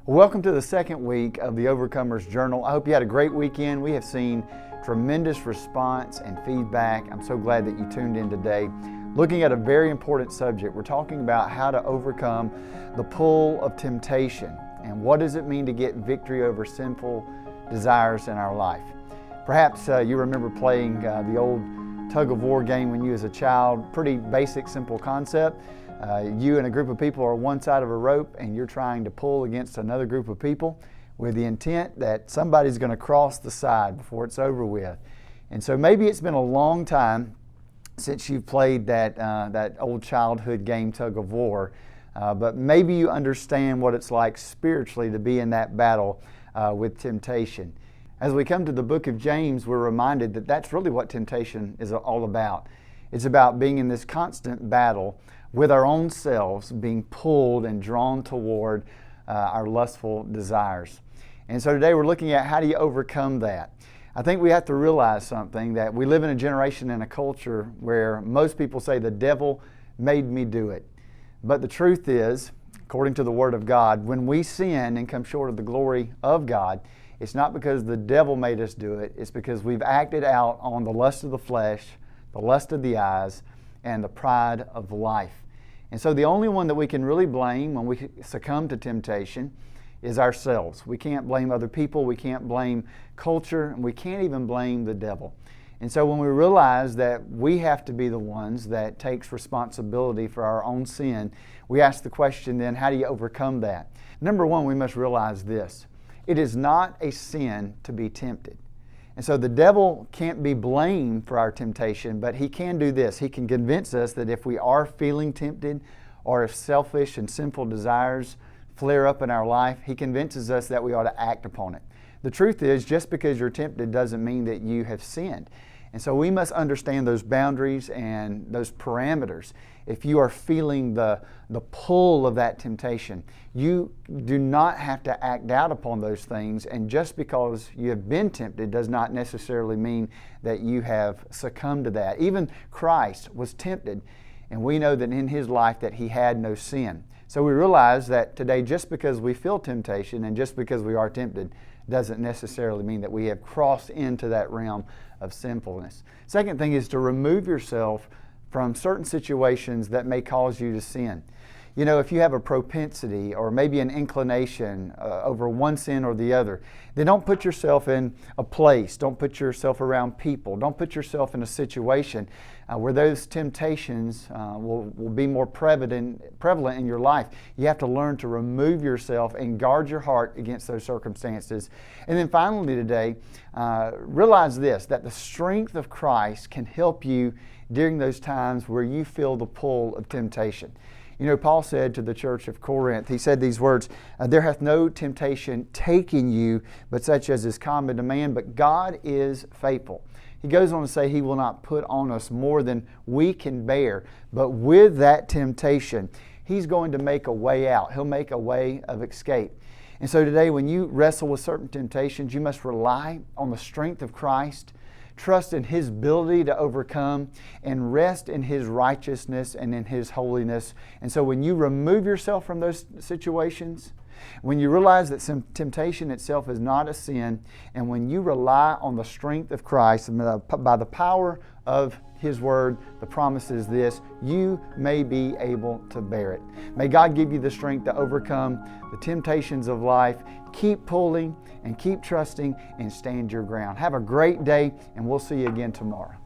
Welcome to the second week of the Overcomer's Journal. I hope you had a great weekend. We have seen tremendous response and feedback. I'm so glad that you tuned in today. Looking at a very important subject, we're talking about how to overcome the pull of temptation and what does it mean to get victory over sinful desires in our life. Perhaps you remember playing the old tug-of-war game when you was a child. Pretty basic, simple concept. You and a group of people are one side of a rope and you're trying to pull against another group of people with the intent that somebody's going to cross the side before it's over with. And so maybe it's been a long time since you've played that old childhood game, tug-of-war, but maybe you understand what it's like spiritually to be in that battle with temptation. As we come to the book of James, we're reminded that that's really what temptation is all about. It's about being in this constant battle with our own selves, being pulled and drawn toward our lustful desires. And so today we're looking at how do you overcome that. I think we have to realize something, that we live in a generation and a culture where most people say the devil made me do it. But the truth is, according to the Word of God, when we sin and come short of the glory of God, it's not because the devil made us do it, it's because we've acted out on the lust of the flesh, the lust of the eyes, and the pride of life. And so the only one that we can really blame when we succumb to temptation is ourselves. We can't blame other people, we can't blame culture, and we can't even blame the devil. And so when we realize that we have to be the ones that takes responsibility for our own sin, we ask the question then, how do you overcome that? Number one, we must realize this. It is not a sin to be tempted. And so the devil can't be blamed for our temptation, but he can do this. He can convince us that if we are feeling tempted or if selfish and sinful desires flare up in our life, he convinces us that we ought to act upon it. The truth is, just because you're tempted doesn't mean that you have sinned. And so we must understand those boundaries and those parameters. If you are feeling the pull of that temptation, you do not have to act out upon those things. And just because you have been tempted does not necessarily mean that you have succumbed to that. Even Christ was tempted, and we know that in his life that he had no sin. So we realize that today, just because we feel temptation and just because we are tempted doesn't necessarily mean that we have crossed into that realm of sinfulness. Second thing is to remove yourself from certain situations that may cause you to sin. You know, if you have a propensity or maybe an inclination over one sin or the other, then don't put yourself in a place, don't put yourself around people, don't put yourself in a situation where those temptations will be more prevalent in your life. You have to learn to remove yourself and guard your heart against those circumstances. And then finally today, realize this, that the strength of Christ can help you during those times where you feel the pull of temptation. You know, Paul said to the church of Corinth, he said these words, there hath no temptation taken you, but such as is common to man, but God is faithful. He goes on to say he will not put on us more than we can bear, but with that temptation, he's going to make a way out. He'll make a way of escape. And so today, when you wrestle with certain temptations, you must rely on the strength of Christ, trust in his ability to overcome, and rest in his righteousness and in his holiness. And so when you remove yourself from those situations, when you realize that some temptation itself is not a sin, and when you rely on the strength of Christ by the power of his word, the promise is this: you may be able to bear it. May God give you the strength to overcome the temptations of life. Keep pulling and keep trusting and stand your ground. Have a great day, and we'll see you again tomorrow.